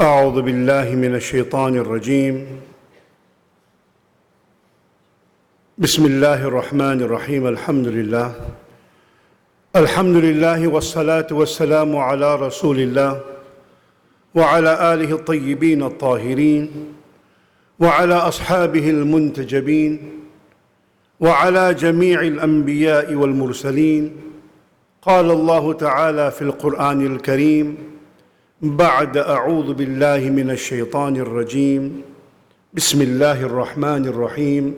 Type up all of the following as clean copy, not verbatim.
أعوذ بالله من الشيطان الرجيم بسم الله الرحمن الرحيم الحمد لله والصلاة والسلام على رسول الله وعلى آله الطيبين الطاهرين وعلى أصحابه المنتجبين وعلى جميع الأنبياء والمرسلين. قال الله تعالى في القرآن الكريم بعد أعوذ بالله من الشيطان الرجيم بسم الله الرحمن الرحيم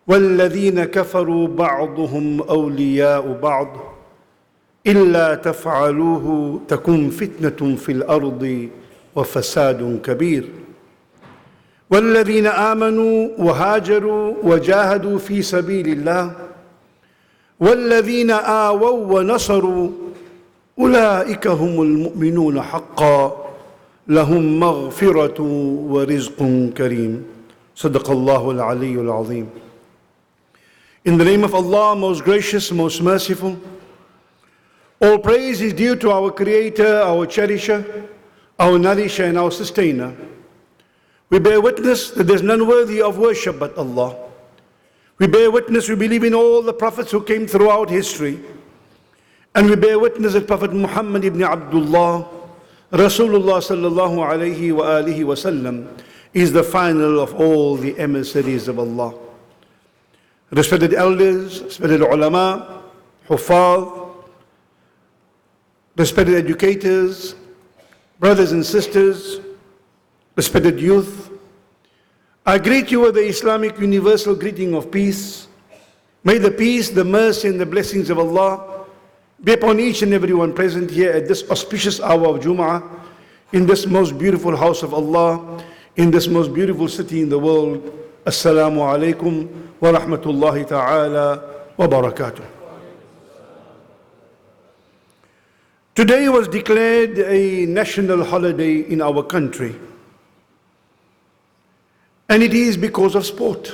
والذين كفروا بعضهم أولياء بعض إلا تفعلوه تكن فتنة في الأرض وفساد كبير. والذين آمنوا وهاجروا وجاهدوا في سبيل الله والذين آووا ونصروا أولئك هم المؤمنون حقا لهم مغفرة ورزق كريم. صدق الله العلي العظيم. In the name of Allah, most gracious, most merciful, all praise is due to our Creator, our Cherisher, our Nourisher and our Sustainer. We bear witness that there is none worthy of worship but Allah. We bear witness, we believe in all the prophets who came throughout history. And we bear witness that Prophet Muhammad ibn Abdullah, Rasulullah sallallahu alayhi wa alihi wa sallam, is the final of all the emissaries of Allah. Respected elders, respected ulama, huffaz, respected educators, brothers and sisters, respected youth, I greet you with the Islamic universal greeting of peace. May the peace, the mercy and the blessings of Allah be upon each and everyone present here at this auspicious hour of Jum'ah, in this most beautiful house of Allah, in this most beautiful city in the world. Assalamu alaikum wa rahmatullahi ta'ala wa barakatuh. Today was declared a national holiday in our country. And it is because of sport.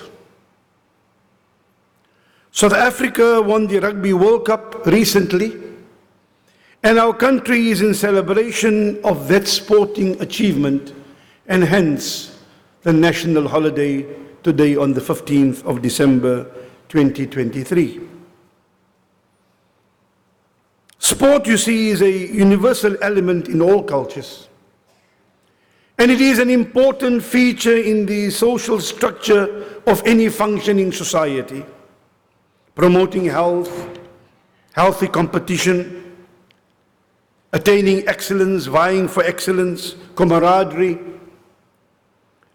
South Africa won the Rugby World Cup recently, and our country is in celebration of that sporting achievement, and hence the national holiday today on the 15th of December 2023. Sport, you see, is a universal element in all cultures. And it is an important feature in the social structure of any functioning society, promoting health, healthy competition, attaining excellence, vying for excellence, camaraderie,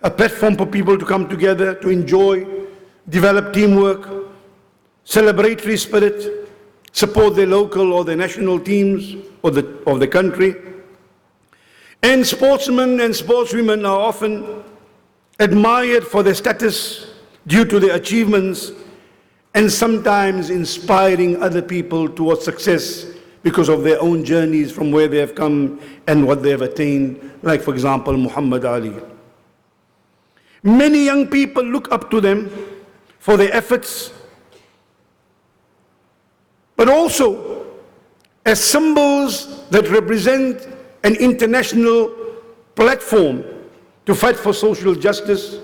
a platform for people to come together, to enjoy, develop teamwork, celebratory spirit, support their local or their national teams of the country. And sportsmen and sportswomen are often admired for their status due to their achievements, and sometimes inspiring other people towards success because of their own journeys from where they have come and what they have attained, like for example Muhammad Ali. Many young people look up to them for their efforts, but also as symbols that represent an international platform to fight for social justice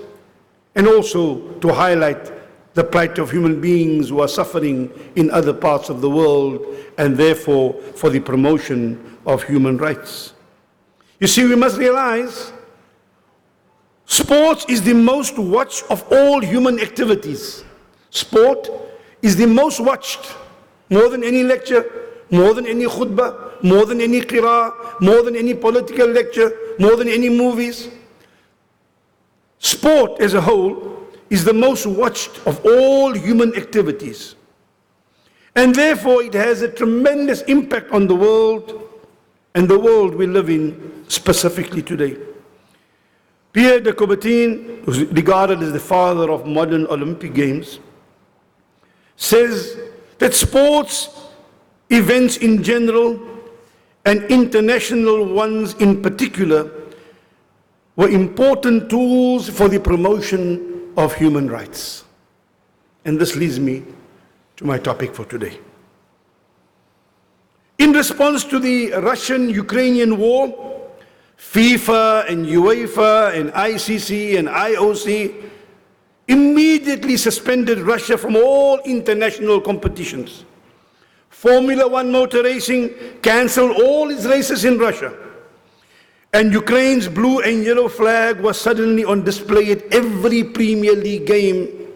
and also to highlight the plight of human beings who are suffering in other parts of the world, and therefore for the promotion of human rights. You see, we must realize sports is the most watched of all human activities. Sport is the most watched, more than any lecture, more than any khutbah, more than any qira'ah, more than any political lecture, more than any movies. Sport as a whole is the most watched of all human activities. And therefore it has a tremendous impact on the world, and the world we live in specifically today. Pierre de Coubertin, who is regarded as the father of modern Olympic Games, says that sports events in general and international ones in particular were important tools for the promotion of human rights. And this leads me to my topic for today. In response to the Russian-Ukrainian war, FIFA and UEFA and ICC and IOC immediately suspended Russia from all international competitions. Formula One motor racing cancelled all its races in Russia. And Ukraine's blue and yellow flag was suddenly on display at every Premier League game.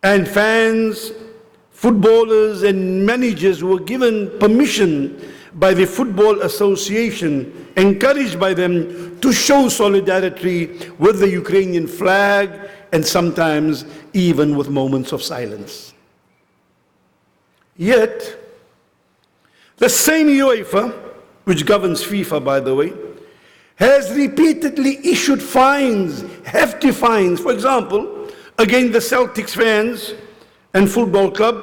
And fans, footballers and managers were given permission by the Football Association, encouraged by them to show solidarity with the Ukrainian flag, and sometimes even with moments of silence. Yet, the same UEFA, which governs FIFA, by the way, has repeatedly issued fines, hefty fines, for example, against the Celtics fans and football club,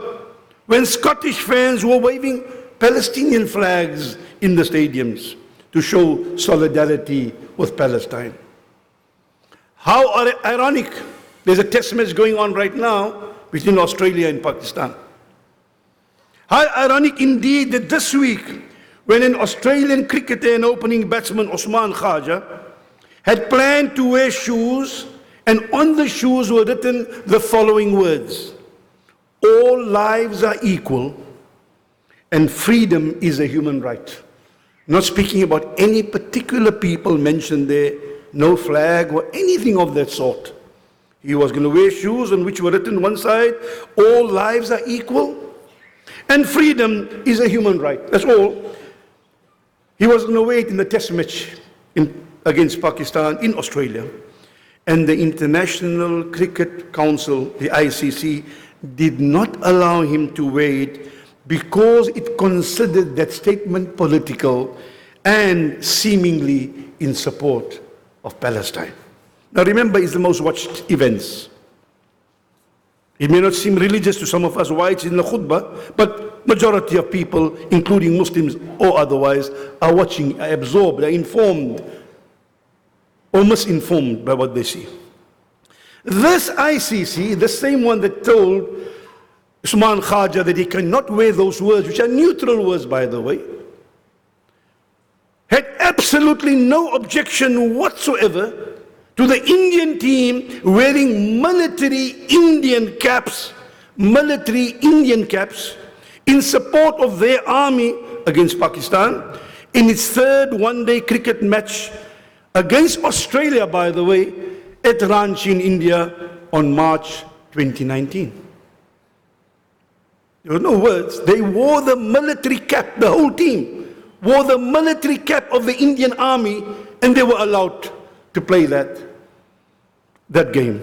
when Scottish fans were waving Palestinian flags in the stadiums to show solidarity with Palestine. How ironic. There's a test match going on right now between Australia and Pakistan. How ironic indeed that this week, when an Australian cricketer and opening batsman Usman Khaja had planned to wear shoes, and on the shoes were written the following words: all lives are equal and freedom is a human right. Not speaking about any particular people mentioned there, no flag or anything of that sort. He was going to wear shoes on which were written one side, all lives are equal and freedom is a human right. That's all. He was going to wear it in the test match against Pakistan in Australia. And the International Cricket Council, the ICC, did not allow him to wear it because it considered that statement political and seemingly in support of Palestine. Now remember, it's the most watched events. It may not seem religious to some of us why it's in the khutbah, but majority of people, including Muslims or otherwise, are watching, are absorbed, are informed, or misinformed by what they see. This ICC, the same one that told Usman Khaja that he cannot wear those words, which are neutral words by the way, had absolutely no objection whatsoever to the Indian team wearing military Indian caps in support of their army against Pakistan in its third one-day cricket match against Australia, by the way, at Ranchi in India on March 2019. There were no words. They wore the military cap, the whole team wore the military cap of the Indian army, and they were allowed to play that game.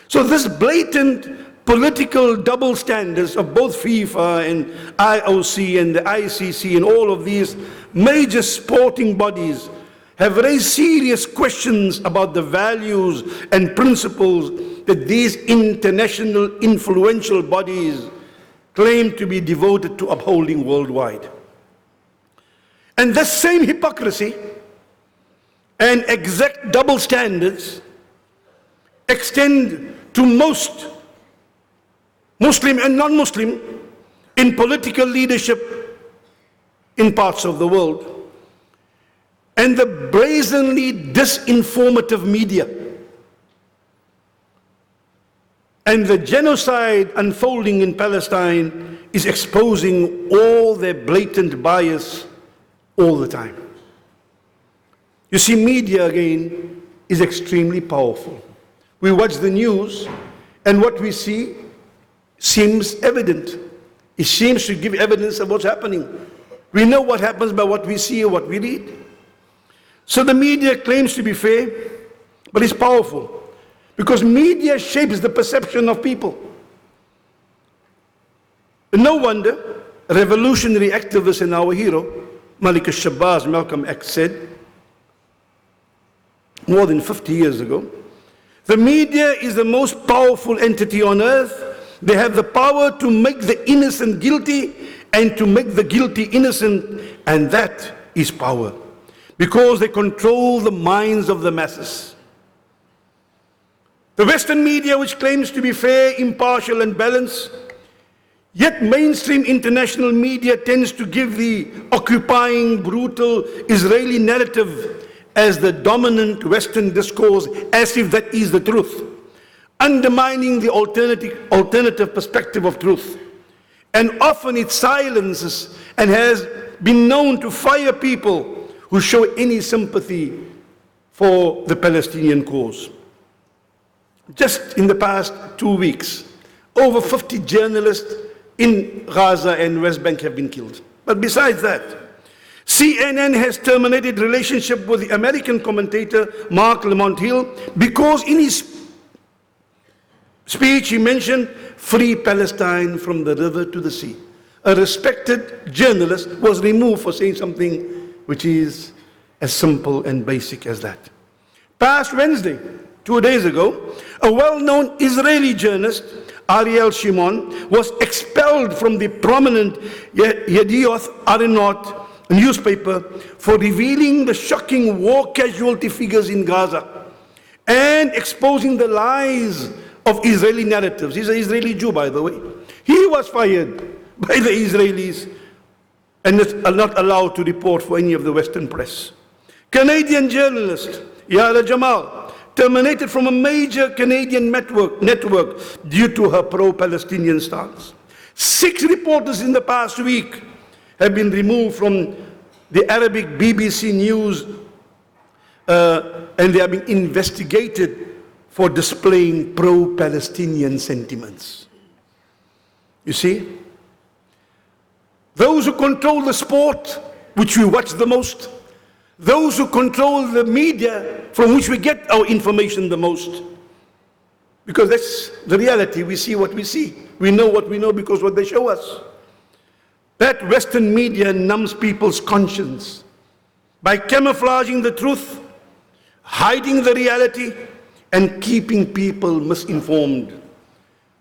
So this blatant political double standards of both FIFA and IOC and the ICC and all of these major sporting bodies have raised serious questions about the values and principles that these international influential bodies claim to be devoted to upholding worldwide. And this same hypocrisy and exact double standards extend to most Muslim and non-Muslim in political leadership in parts of the world, and the brazenly disinformative media and the genocide unfolding in Palestine is exposing all their blatant bias all the time. You see, media again is extremely powerful. We watch the news and what we see seems evident. It seems to give evidence of what's happening. We know what happens by what we see or what we read. So the media claims to be fair, but it's powerful because media shapes the perception of people. No wonder revolutionary activist and our hero, Malik al-Shabazz, Malcolm X, said more than 50 years ago, the media is the most powerful entity on earth. They have the power to make the innocent guilty and to make the guilty innocent, and that is power, because they control the minds of the masses. The Western media, which claims to be fair, impartial and balanced, yet mainstream international media tends to give the occupying, brutal Israeli narrative as the dominant Western discourse, as if that is the truth, undermining the alternative perspective of truth. And often it silences and has been known to fire people who show any sympathy for the Palestinian cause. Just in the past 2 weeks, over 50 journalists in Gaza and West Bank have been killed. But besides that, CNN has terminated relationship with the American commentator Mark Lamont Hill because in his speech he mentioned free Palestine from the river to the sea. A respected journalist was removed for saying something which is as simple and basic as that. Past Wednesday, 2 days ago, a well-known Israeli journalist, Ariel Shimon, was expelled from the prominent Yedioth Aronot newspaper for revealing the shocking war casualty figures in Gaza and exposing the lies of Israeli narratives. He's an Israeli Jew, by the way. He was fired by the Israelis and is not allowed to report for any of the Western press. Canadian journalist Yara Jamal terminated from a major Canadian network due to her pro-Palestinian stance. 6 reporters in the past week have been removed from the Arabic BBC News and they are being investigated for displaying pro-Palestinian sentiments. You see, those who control the sport, which we watch the most, those who control the media from which we get our information the most, because that's the reality. We see what we see. We know what we know because what they show us. That Western media numbs people's conscience by camouflaging the truth, hiding the reality, and keeping people misinformed.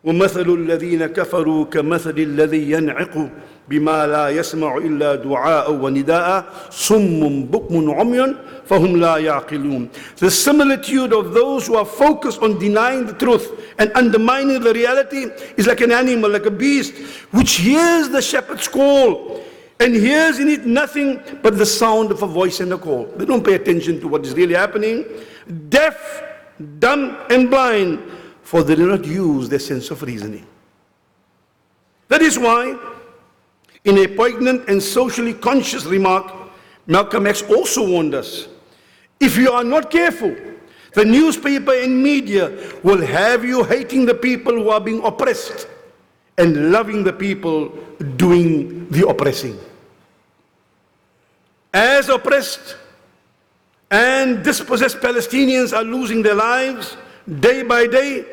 وَمَثَلُ الَّذِينَ كَفَرُوا كَمَثَلِ الَّذِي يَنْعِقُ بِمَا لَا يَسْمَعُ إِلَّا دُعَاءً وَنِدَاءً صُمٌّ بُكْمٌ عُمْيٌ فَهُمْ لَا يَعْقِلُونَ. The similitude of those who are focused on denying the truth and undermining the reality is like an animal, like a beast, which hears the shepherd's call and hears in it nothing but the sound of a voice and a call. They don't pay attention to what is really happening. Deaf, dumb, and blind, for they do not use their sense of reasoning. That is why, in a poignant and socially conscious remark, Malcolm X also warned us, if you are not careful, the newspaper and media will have you hating the people who are being oppressed and loving the people doing the oppressing. As oppressed and dispossessed Palestinians are losing their lives day by day,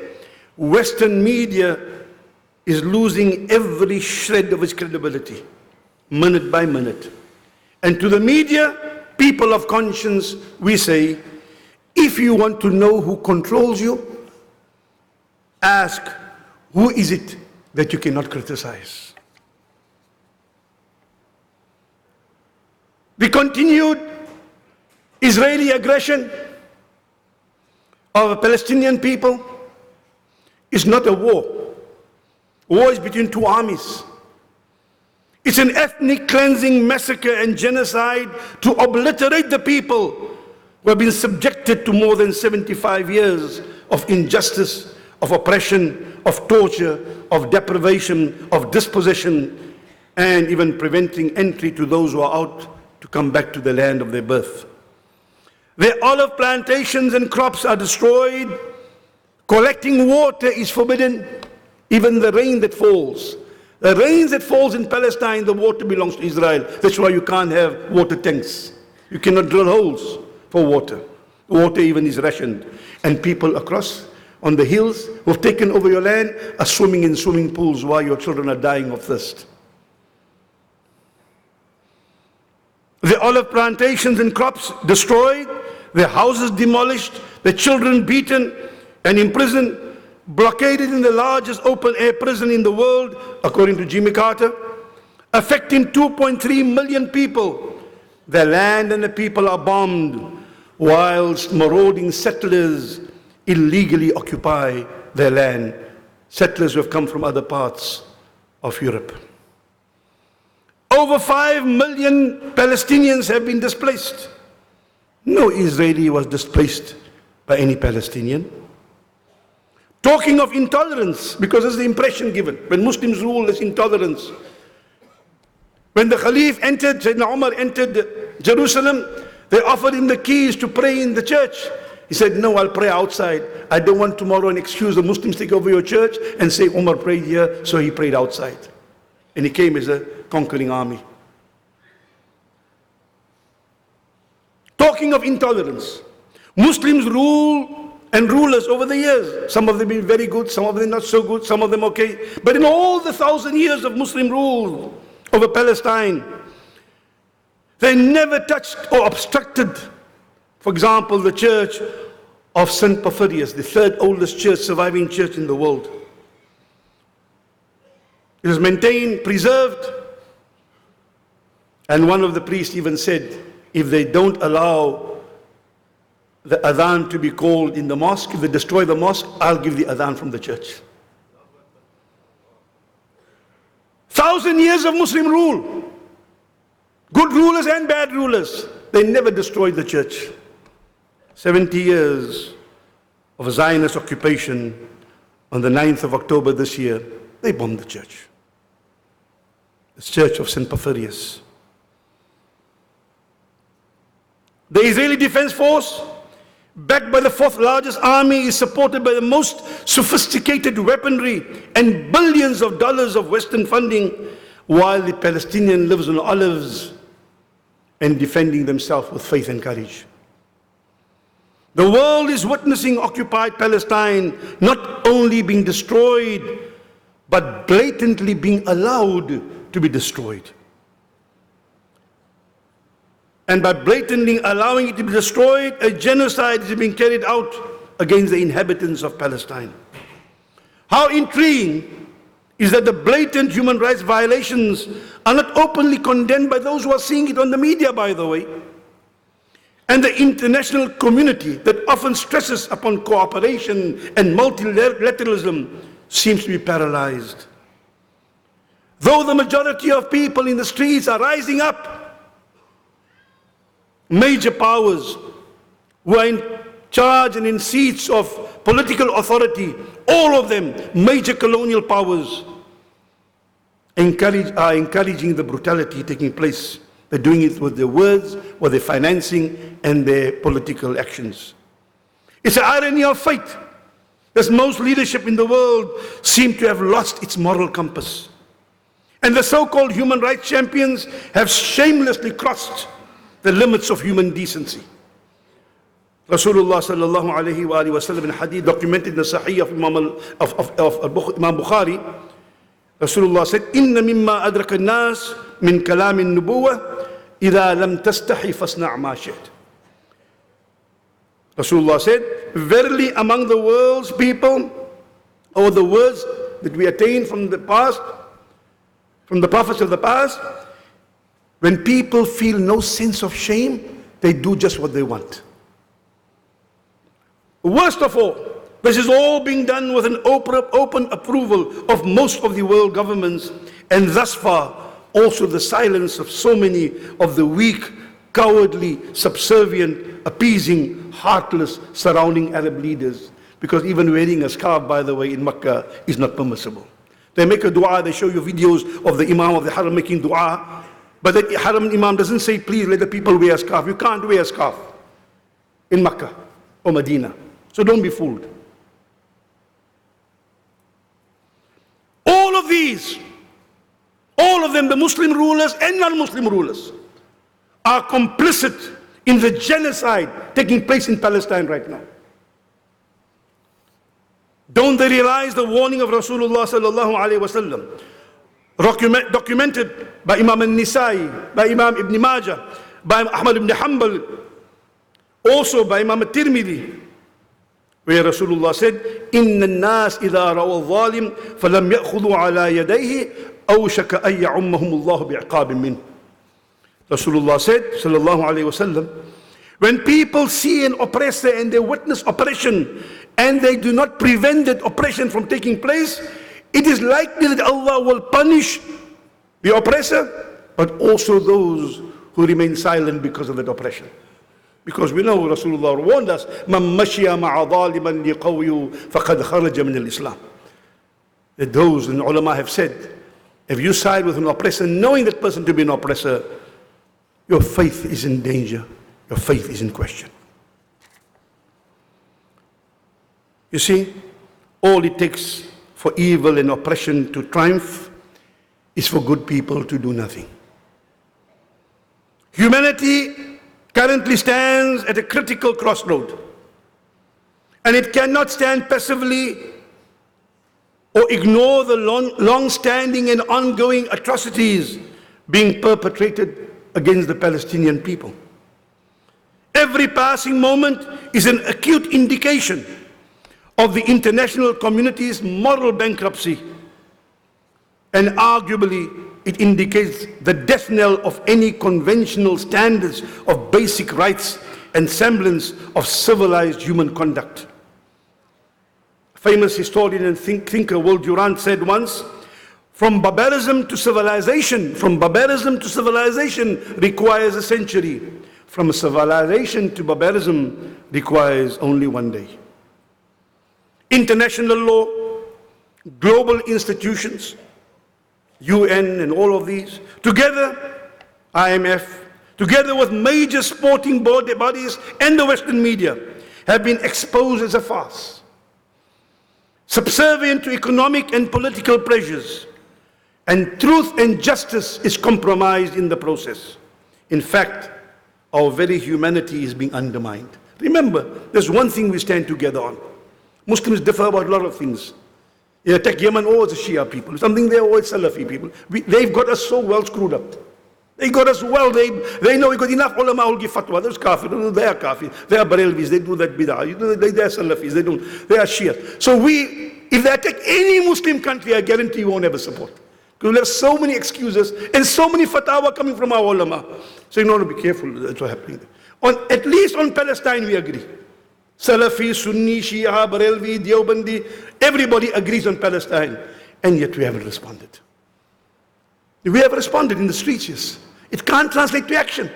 Western media is losing every shred of its credibility, minute by minute. And to the media, people of conscience, we say, if you want to know who controls you, ask, who is it that you cannot criticize? The continued Israeli aggression of the Palestinian people is not a war. War is between two armies. It's an ethnic cleansing, massacre, and genocide to obliterate the people who have been subjected to more than 75 years of injustice, of oppression, of torture, of deprivation, of dispossession, and even preventing entry to those who are out to come back to the land of their birth. Their olive plantations and crops are destroyed. Collecting water is forbidden. Even the rain that falls. The rains that falls in Palestine, the water belongs to Israel. That's why you can't have water tanks. You cannot drill holes for water. Water even is rationed. And people across on the hills who have taken over your land are swimming in swimming pools while your children are dying of thirst. The olive plantations and crops destroyed, their houses demolished, their children beaten and imprisoned, blockaded in the largest open-air prison in the world, according to Jimmy Carter, affecting 2.3 million people. The land and the people are bombed, whilst marauding settlers illegally occupy their land, settlers who have come from other parts of Europe. Over 5 million Palestinians have been displaced. No Israeli was displaced by any Palestinian. Talking of intolerance, because that's the impression given. When Muslims rule, there's intolerance. When the Khalif entered, Sayyidina Umar entered Jerusalem, they offered him the keys to pray in the church. He said, no, I'll pray outside. I don't want tomorrow an excuse the Muslims take over your church and say Umar prayed here, so he prayed outside. And he came as a conquering army. Talking of intolerance, Muslims rule and rulers over the years. Some of them been very good, some of them not so good, some of them okay. But in all the 1,000 years of Muslim rule over Palestine, they never touched or obstructed, for example, the church of St. Porphyrius, the third oldest church, surviving church in the world. It was maintained, preserved, and one of the priests even said, if they don't allow the adhan to be called in the mosque, if they destroy the mosque, I'll give the adhan from the church. 1,000 years of Muslim rule. Good rulers and bad rulers. They never destroyed the church. 70 years of a Zionist occupation. On the 9th of October this year, they bombed the church. The church of St. Porphyrius. The Israeli Defense Force, backed by the fourth largest army, is supported by the most sophisticated weaponry and billions of dollars of Western funding, while the Palestinian lives on olives and defending themselves with faith and courage. The world is witnessing occupied Palestine not only being destroyed, but blatantly being allowed to be destroyed. And by blatantly allowing it to be destroyed, a genocide is being carried out against the inhabitants of Palestine. How intriguing is that the blatant human rights violations are not openly condemned by those who are seeing it on the media, by the way. And the international community that often stresses upon cooperation and multilateralism seems to be paralyzed. Though the majority of people in the streets are rising up, major powers who are in charge and in seats of political authority, all of them, major colonial powers, are encouraging the brutality taking place. They're doing it with their words, with their financing, and their political actions. It's an irony of fate that most leadership in the world seem to have lost its moral compass. And the so-called human rights champions have shamelessly crossed the limits of human decency. Rasulullah sallallahu alayhi wa sallam in hadith documented in the Sahih of Imam Bukhari, Rasulullah said, "Inna mimma adraka an-nas min kalam an-nubuwah idha lam tastahi fasna' ma shi'ta." Rasulullah said, verily among the world's people, or the words that we attained from the past, from the prophets of the past, when people feel no sense of shame, they do just what they want. Worst of all, this is all being done with an open approval of most of the world governments, and thus far also the silence of so many of the weak, cowardly, subservient, appeasing, heartless surrounding Arab leaders. Because even wearing a scarf, by the way, in Mecca is not permissible. They make a dua, they show you videos of the Imam of the Haram making dua, but the Haram Imam doesn't say, please let the people wear a scarf. You can't wear a scarf in Mecca or Medina. So don't be fooled. All of these, all of them, the Muslim rulers and non-Muslim rulers, are complicit in the genocide taking place in Palestine right now. Don't they realize the warning of Rasulullah sallallahu alayhi wa sallam, documented by Imam al-Nisai, by Imam Ibn Majah, by Ahmad ibn Hanbal, also by Imam al-Tirmidhi, where Rasulullah said, "Inna an-nas idha raw al-zalim falam ya'khudhu ala yadayhi awshaka an ya'ummahum Allah bi'iqabin min." Rasulullah said, sallallahu alayhi wa sallam, when people see an oppressor and they witness oppression and they do not prevent that oppression from taking place, it is likely that Allah will punish the oppressor, but also those who remain silent because of that oppression. Because we know Rasulullah warned us, "Man mashiya ma'a dhaliman liqawyu faqad kharaja min al-Islam." That those and ulama have said, if you side with an oppressor, knowing that person to be an oppressor, your faith is in danger, your faith is in question. You see, all it takes for evil and oppression to triumph is for good people to do nothing. Humanity currently stands at a critical crossroad, and it cannot stand passively or ignore the long-standing and ongoing atrocities being perpetrated against the Palestinian people. Every passing moment is an acute indication of the international community's moral bankruptcy, and arguably it indicates the death knell of any conventional standards of basic rights and semblance of civilized human conduct. Famous historian and thinker Will Durant said once, from barbarism to civilization requires a century. From civilization to barbarism requires only one day. International law, global institutions, UN and all of these, together, IMF, together with major sporting bodies and the Western media, have been exposed as a farce, subservient to economic and political pleasures, and truth and justice is compromised in the process. In fact, our very humanity is being undermined. Remember, there's one thing we stand together on. Muslims differ about a lot of things. You attack Yemen, oh, it's the Shia people. Something there, oh, it's Salafi people. They've got us so well screwed up. They got us well. They know we got enough ulama who give fatwa. There's kafir. They are kafir. They are Barelvis. They do that bid'ah. They are Salafis. They are Shia. So if they attack any Muslim country, I guarantee you won't ever support. Because we have so many excuses and so many fatwa coming from our ulama. So you know, be careful. That's what's happening. At least on Palestine, we agree. Salafi, Sunni, Shia, Barelvi, Deobandi, everybody agrees on Palestine. And yet we haven't responded. We have responded in the streets, yes. It can't translate to action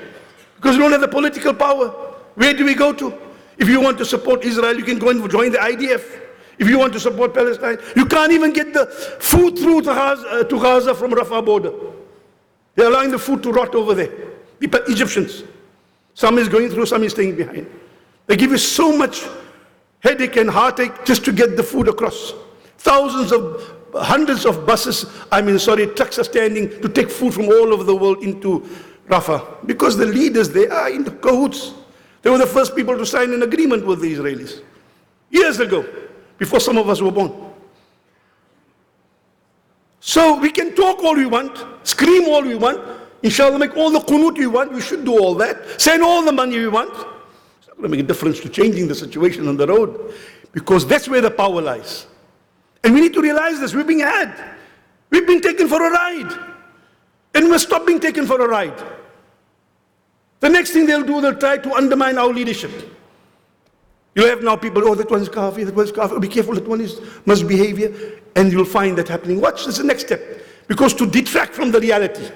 because we don't have the political power. Where do we go to? If you want to support Israel, you can go and join the IDF. If you want to support Palestine, you can't even get the food through to Gaza from Rafah border. They're allowing the food to rot over there. The Egyptians. Some is going through, some is staying behind. They give you so much headache and heartache just to get the food across. Hundreds of buses, trucks are standing to take food from all over the world into Rafah. Because the leaders, they are in the cahoots. They were the first people to sign an agreement with the Israelis. Years ago, before some of us were born. So we can talk all we want, scream all we want, inshallah make all the qunut we want, we should do all that, send all the money we want. It's not going to make a difference to changing the situation on the road, because that's where the power lies. And we need to realize this, we're being had. We've been taken for a ride. And we must stop being taken for a ride. The next thing they'll do, they'll try to undermine our leadership. You'll have now people, oh, that one's kafir, that one's kafir, be careful, that one is misbehavior. And you'll find that happening. Watch, this is the next step. Because to detract from the reality,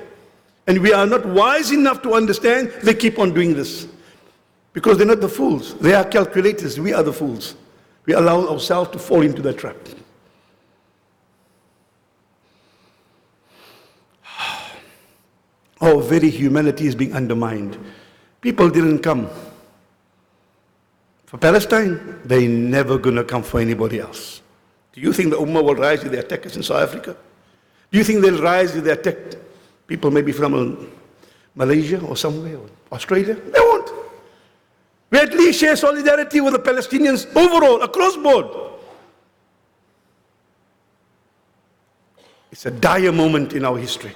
and we are not wise enough to understand, they keep on doing this. Because they're not the fools. They are calculators. We are the fools. We allow ourselves to fall into that trap. Our very humanity is being undermined. People didn't come for Palestine. They're never going to come for anybody else. Do you think the Ummah will rise if they attack us in South Africa? Do you think they'll rise if they attack people maybe from Malaysia or somewhere, or Australia? They won't. We at least share solidarity with the Palestinians overall, across board. It's a dire moment in our history,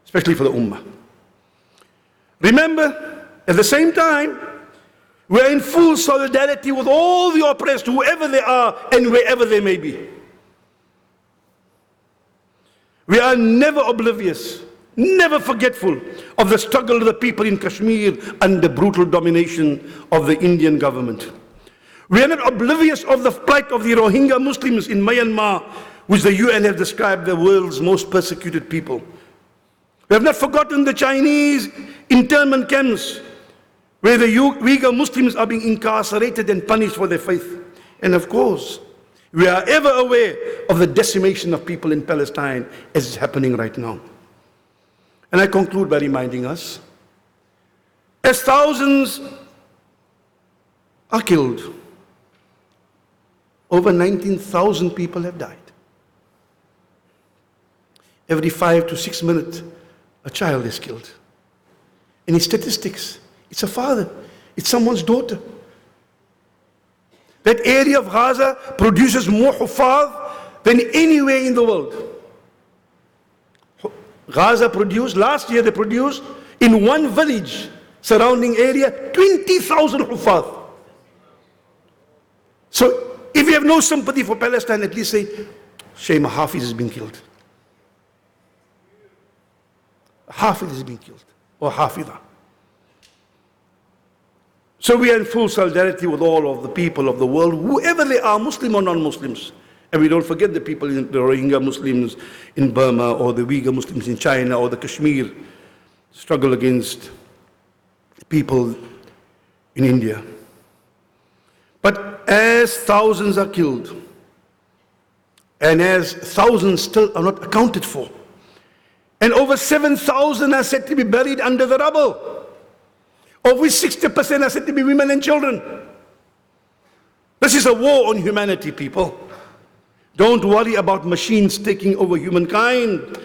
especially for the Ummah. Remember, at the same time, we're in full solidarity with all the oppressed, whoever they are and wherever they may be. We are never oblivious, never forgetful of the struggle of the people in Kashmir under brutal domination of the Indian government. We are not oblivious of the plight of the Rohingya Muslims in Myanmar, which the UN has described the world's most persecuted people. We have not forgotten the Chinese internment camps, where the Uyghur Muslims are being incarcerated and punished for their faith. And of course, we are ever aware of the decimation of people in Palestine as is happening right now. And I conclude by reminding us, as thousands are killed, over 19,000 people have died. Every 5 to 6 minutes, a child is killed. In statistics, it's a father, it's someone's daughter. That area of Gaza produces more huffaz than anywhere in the world. Gaza produced, last year they produced, in one village, surrounding area, 20,000 huffaz. So if you have no sympathy for Palestine, at least say, Shaykh Hafiz has been killed. Hafiz has been killed, or Hafidah. So we are in full solidarity with all of the people of the world, whoever they are, Muslim or non-Muslims. And we don't forget the people, in the Rohingya Muslims in Burma, or the Uyghur Muslims in China, or the Kashmir struggle against people in India. But as thousands are killed, and as thousands still are not accounted for, and over 7,000 are said to be buried under the rubble, of which 60% are said to be women and children. This is a war on humanity, people. Don't worry about machines taking over humankind.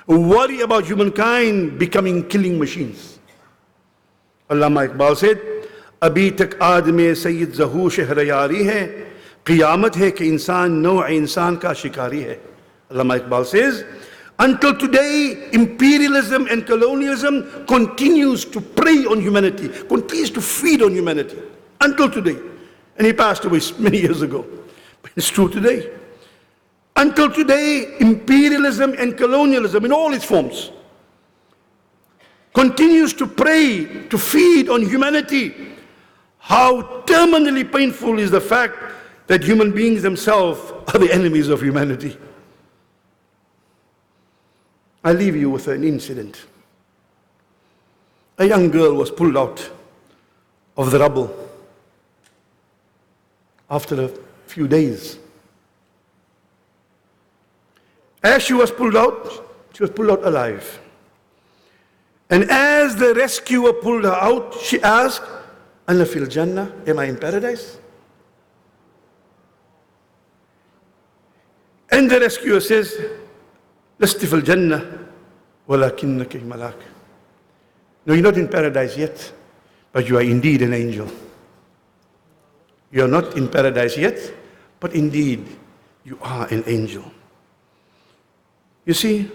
Worry about humankind becoming killing machines. Allama Iqbal said, अभी तक आदमी सैयद ज़हू शहर यारी है, क़ियामत है कि इंसान नौ इंसान का शिकारी है. Allama Iqbal says, until today, imperialism and colonialism continues to prey on humanity, continues to feed on humanity, until today. And he passed away many years ago. But it's true today. Until today, imperialism and colonialism in all its forms continues to prey, to feed on humanity. How terminally painful is the fact that human beings themselves are the enemies of humanity. I leave you with an incident. A young girl was pulled out of the rubble after a few days. As she was pulled out alive. And as the rescuer pulled her out, she asked, Ana fil Jannah, am I in paradise? And the rescuer says, Lasti fil Jannah, walakinnaki malak. No, you're not in paradise yet, but you are indeed an angel. You are not in paradise yet, but indeed you are an angel. You see,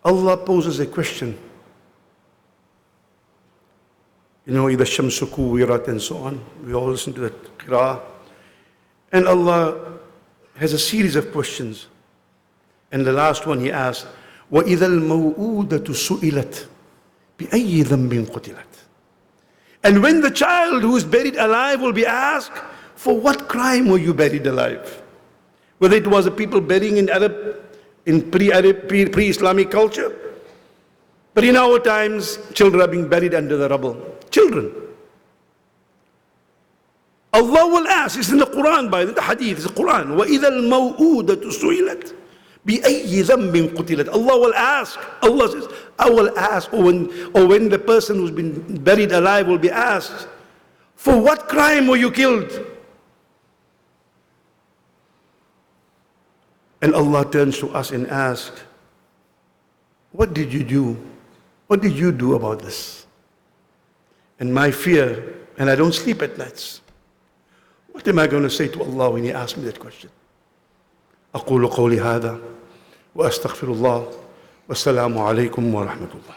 Allah poses a question. You know, إِذَا الشَّمْسُ كُوِّرَتْ and so on. We all listen to that qira'ah. And Allah has a series of questions. And the last one he asks, وَإِذَا الْمَوْءُودَةُ سُئِلَتْ بِأَيِّ ذَنْبٍ قُتِلَتْ. And when the child who is buried alive will be asked, for what crime were you buried alive? Whether it was the people burying in pre-Islamic culture, but in our times, children are being buried under the rubble. Children. Allah will ask, it's in the Quran, by the hadith, it's the Quran. وَإِذَا الْمَوْءُودَةُ سُئِلَتْ بِأَيِّ ذَنْبٍ قُتِلَتْ. Allah will ask, Allah says, I will ask, or when the person who's been buried alive will be asked, for what crime were you killed? And Allah turns to us and asks, what did you do? What did you do about this? And my fear, and I don't sleep at nights, what am I going to say to Allah when He asks me that question? أقول قولي هذا وأستغفر الله والسلام عليكم ورحمة الله.